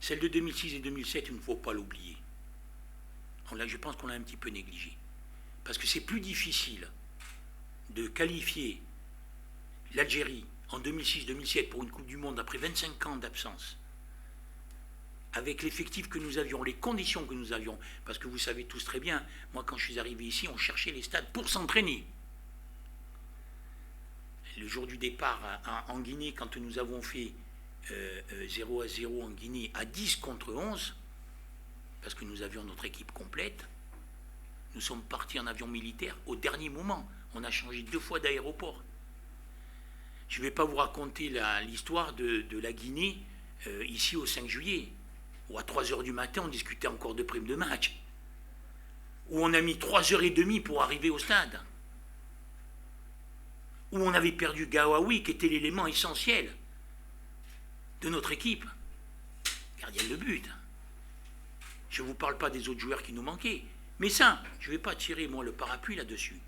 Celle de 2006 et 2007, il ne faut pas l'oublier. Je pense qu'on l'a un petit peu négligé. Parce que c'est plus difficile de qualifier l'Algérie en 2006-2007 pour une Coupe du Monde après 25 ans d'absence, avec l'effectif que nous avions, les conditions que nous avions, parce que vous savez tous très bien, moi quand je suis arrivé ici, on cherchait les stades pour s'entraîner. Le jour du départ en Guinée, quand nous avons fait 0-0 en Guinée à 10 contre 11, parce que nous avions notre équipe complète, nous sommes partis en avion militaire au dernier moment. On a changé 2 fois d'aéroport. Je ne vais pas vous raconter l'histoire de la Guinée ici au 5 juillet, où à 3h du matin, on discutait encore de primes de match, où on a mis 3h30 pour arriver au stade, où on avait perdu Gawawi, qui était l'élément essentiel de notre équipe, gardien de but. Je ne vous parle pas des autres joueurs qui nous manquaient, mais ça, je ne vais pas tirer moi le parapluie là-dessus.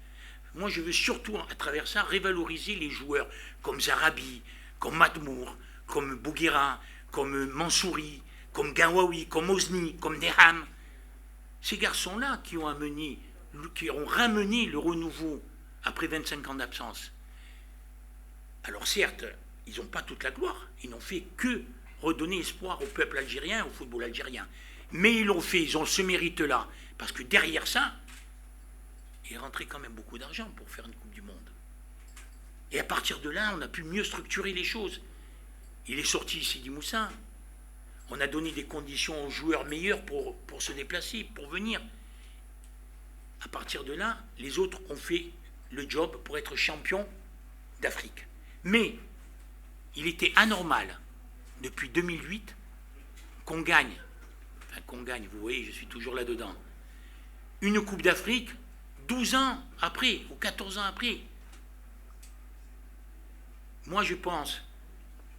Moi, je veux surtout, à travers ça, révaloriser les joueurs comme Zarabi, comme Matmour, comme Bouguera, comme Mansouri, comme Gawawi, comme Ozni, comme Neham. Ces garçons-là qui ont ramené le renouveau après 25 ans d'absence. Alors certes, ils n'ont pas toute la gloire, ils n'ont fait que redonner espoir au peuple algérien, au football algérien. Mais ils l'ont fait, ils ont ce mérite-là, parce que derrière ça, il est rentré quand même beaucoup d'argent pour faire une Coupe du Monde. Et à partir de là, on a pu mieux structurer les choses. Il est sorti Sidi Moussa. On a donné des conditions aux joueurs meilleures pour se déplacer, pour venir. À partir de là, les autres ont fait le job pour être champions d'Afrique. Mais il était anormal, depuis 2008, qu'on gagne, vous voyez, je suis toujours là-dedans, une Coupe d'Afrique 12 ans après, ou 14 ans après. Moi, je pense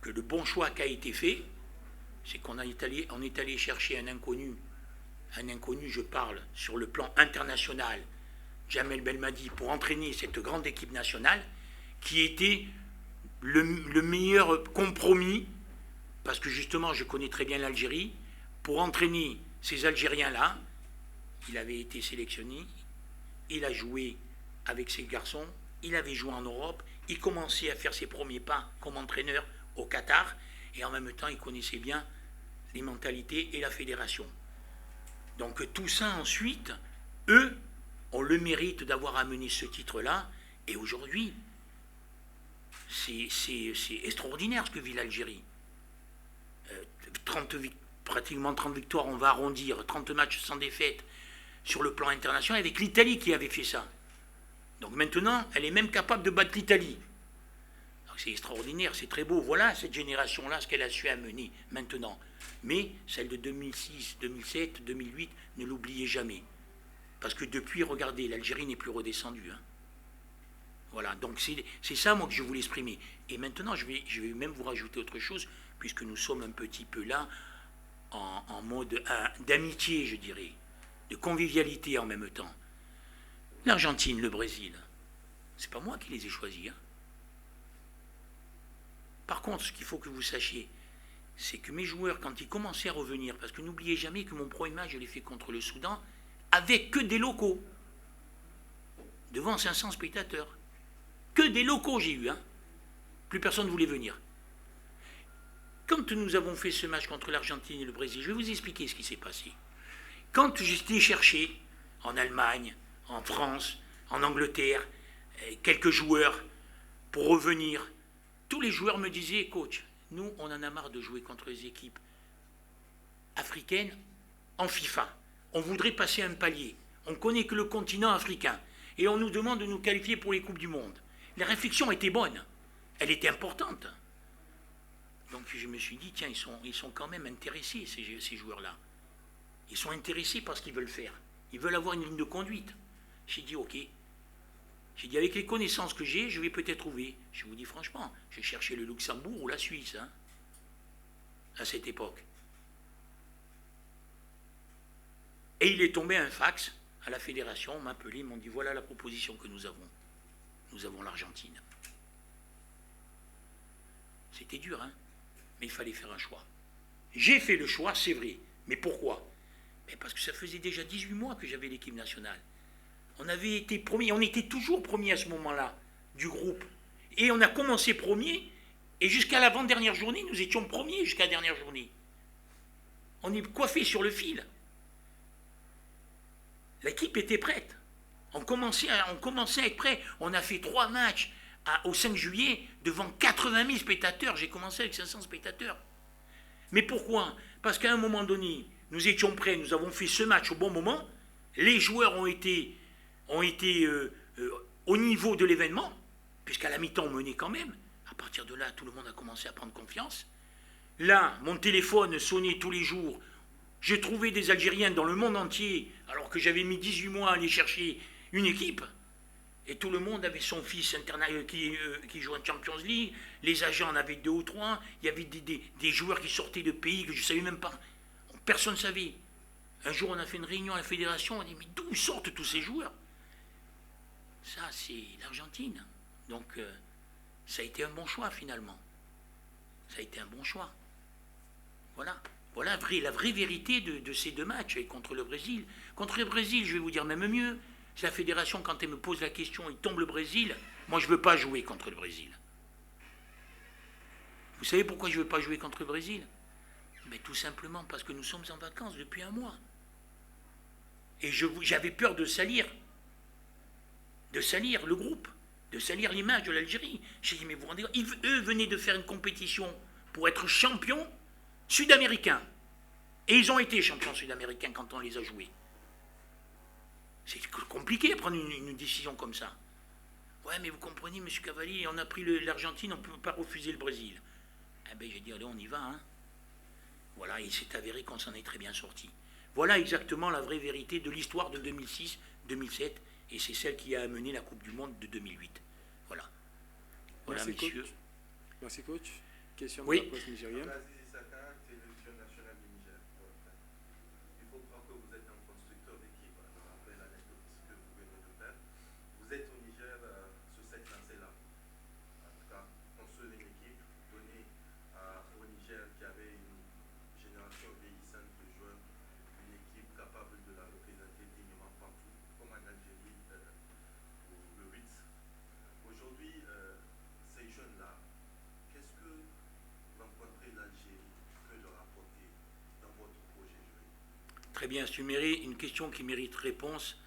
que le bon choix qui a été fait, c'est qu'on est allé chercher un inconnu, je parle sur le plan international, Djamel Belmadi, pour entraîner cette grande équipe nationale, qui était le meilleur compromis, parce que justement, je connais très bien l'Algérie, pour entraîner ces Algériens-là. Il avait été sélectionné, il a joué avec ses garçons, il avait joué en Europe, il commençait à faire ses premiers pas comme entraîneur au Qatar, et en même temps, il connaissait bien les mentalités et la fédération. Donc tout ça ensuite, eux ont le mérite d'avoir amené ce titre-là, et aujourd'hui, c'est extraordinaire ce que vit l'Algérie. Pratiquement 30 victoires, on va arrondir, 30 matchs sans défaite sur le plan international, avec l'Italie qui avait fait ça. Donc maintenant, elle est même capable de battre l'Italie. C'est extraordinaire, c'est très beau. Voilà cette génération-là, ce qu'elle a su amener maintenant. Mais celle de 2006, 2007, 2008, ne l'oubliez jamais. Parce que depuis, regardez, l'Algérie n'est plus redescendue. Hein. Voilà, donc c'est ça, moi, que je voulais exprimer. Et maintenant, je vais même vous rajouter autre chose, puisque nous sommes un petit peu là, en mode d'amitié, je dirais, de convivialité en même temps. L'Argentine, le Brésil, c'est pas moi qui les ai choisis. Hein. Par contre, ce qu'il faut que vous sachiez, c'est que mes joueurs, quand ils commençaient à revenir, parce que n'oubliez jamais que mon premier match, je l'ai fait contre le Soudan, avec que des locaux, devant 500 spectateurs. Que des locaux j'ai eu, hein. Plus personne ne voulait venir. Quand nous avons fait ce match contre l'Argentine et le Brésil, je vais vous expliquer ce qui s'est passé. Quand j'étais cherché en Allemagne, en France, en Angleterre, quelques joueurs pour revenir, tous les joueurs me disaient, coach, nous on en a marre de jouer contre les équipes africaines en FIFA. On voudrait passer un palier. On connaît que le continent africain. Et on nous demande de nous qualifier pour les Coupes du Monde. La réflexion était bonne. Elle était importante. Donc je me suis dit, tiens, ils sont quand même intéressés, ces joueurs-là. Ils sont intéressés par ce qu'ils veulent faire. Ils veulent avoir une ligne de conduite. J'ai dit, ok. J'ai dit, avec les connaissances que j'ai, je vais peut-être trouver. Je vous dis franchement, j'ai cherché le Luxembourg ou la Suisse, hein, à cette époque. Et il est tombé un fax à la fédération, on m'a appelé, ils m'ont dit, voilà la proposition que nous avons. Nous avons l'Argentine. C'était dur, hein, mais il fallait faire un choix. J'ai fait le choix, c'est vrai. Mais pourquoi? Mais parce que ça faisait déjà 18 mois que j'avais l'équipe nationale. On avait été premier, on était toujours premier à ce moment-là, du groupe. Et on a commencé premier, et jusqu'à l'avant-dernière journée, nous étions premiers jusqu'à la dernière journée. On est coiffé sur le fil. L'équipe était prête. On commençait à être prêt. On a fait 3 matchs au 5 juillet devant 80 000 spectateurs. J'ai commencé avec 500 spectateurs. Mais pourquoi? Parce qu'à un moment donné, nous étions prêts, nous avons fait ce match au bon moment. Les joueurs ont été au niveau de l'événement, puisqu'à la mi-temps on menait quand même. À partir de là, tout le monde a commencé à prendre confiance. Là, mon téléphone sonnait tous les jours. Je trouvais des Algériens dans le monde entier, alors que j'avais mis 18 mois à aller chercher une équipe. Et tout le monde avait son fils qui jouait en Champions League. Les agents en avaient 2 ou 3. Il y avait des joueurs qui sortaient de pays que je ne savais même pas. Personne ne savait. Un jour, on a fait une réunion à la fédération. On a dit, mais d'où sortent tous ces joueurs? Ça, c'est l'Argentine. Donc, ça a été un bon choix, finalement. Ça a été un bon choix. Voilà. Voilà la vraie vérité de ces 2 matchs et contre le Brésil. Contre le Brésil, je vais vous dire même mieux. C'est la fédération, quand elle me pose la question, il tombe le Brésil. Moi, je ne veux pas jouer contre le Brésil. Vous savez pourquoi je ne veux pas jouer contre le Brésil? Mais tout simplement parce que nous sommes en vacances depuis 1 mois. Et j'avais peur de salir le groupe, de salir l'image de l'Algérie. J'ai dit, mais vous vous rendez compte, eux venaient de faire une compétition pour être champions sud-américains. Et ils ont été champions sud-américains quand on les a joués. C'est compliqué de prendre une décision comme ça. Ouais, mais vous comprenez, M. Cavalli, on a pris l'Argentine, on ne peut pas refuser le Brésil. Eh bien, j'ai dit, allez, on y va. Hein. Voilà, et il s'est avéré qu'on s'en est très bien sorti. Voilà exactement la vraie vérité de l'histoire de 2006-2007, et c'est celle qui a amené la Coupe du Monde de 2008. Voilà. Voilà, merci, messieurs. Coach. Merci, coach. Question de Oui. la presse nigérienne. Vous êtes au Niger sur cette lancée-là. En tout cas, construire une équipe, donner au Niger qui avait une génération vieillissante de joueurs, une équipe capable de la représenter dignement partout, comme en Algérie ou le 8. Aujourd'hui, ces jeunes-là, qu'est-ce que rencontrer l'Algérie peut leur apporter dans votre projet juridique? Très bien, c'est une question qui mérite réponse.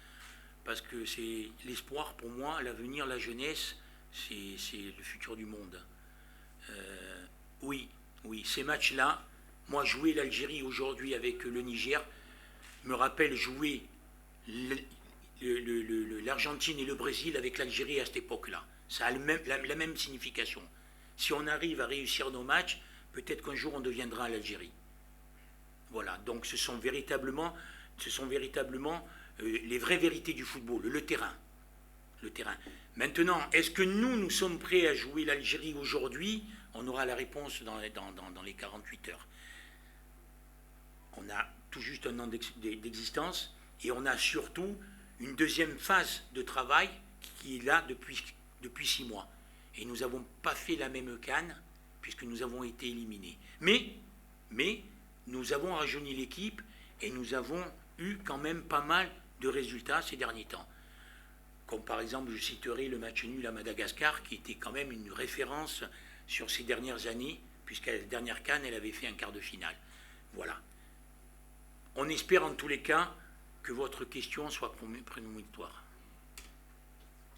Parce que c'est l'espoir pour moi, l'avenir, la jeunesse, c'est le futur du monde. Oui, ces matchs-là, moi jouer l'Algérie aujourd'hui avec le Niger, me rappelle jouer l'Argentine et le Brésil avec l'Algérie à cette époque-là. Ça a la même signification. Si on arrive à réussir nos matchs, peut-être qu'un jour on deviendra l'Algérie. Voilà, donc ce sont véritablement les vraies vérités du football, le terrain. Le terrain. Maintenant, est-ce que nous sommes prêts à jouer l'Algérie aujourd'hui? On aura la réponse dans les 48 heures. On a tout juste 1 an d'existence et on a surtout une deuxième phase de travail qui est là depuis 6 mois. Et nous n'avons pas fait la même canne puisque nous avons été éliminés. Mais nous avons rajeuni l'équipe et nous avons eu quand même pas mal de résultats ces derniers temps. Comme par exemple, je citerai le match nul à Madagascar, qui était quand même une référence sur ces dernières années, puisqu'à la dernière CAN, elle avait fait un quart de finale. Voilà. On espère en tous les cas que votre question soit prémonitoire.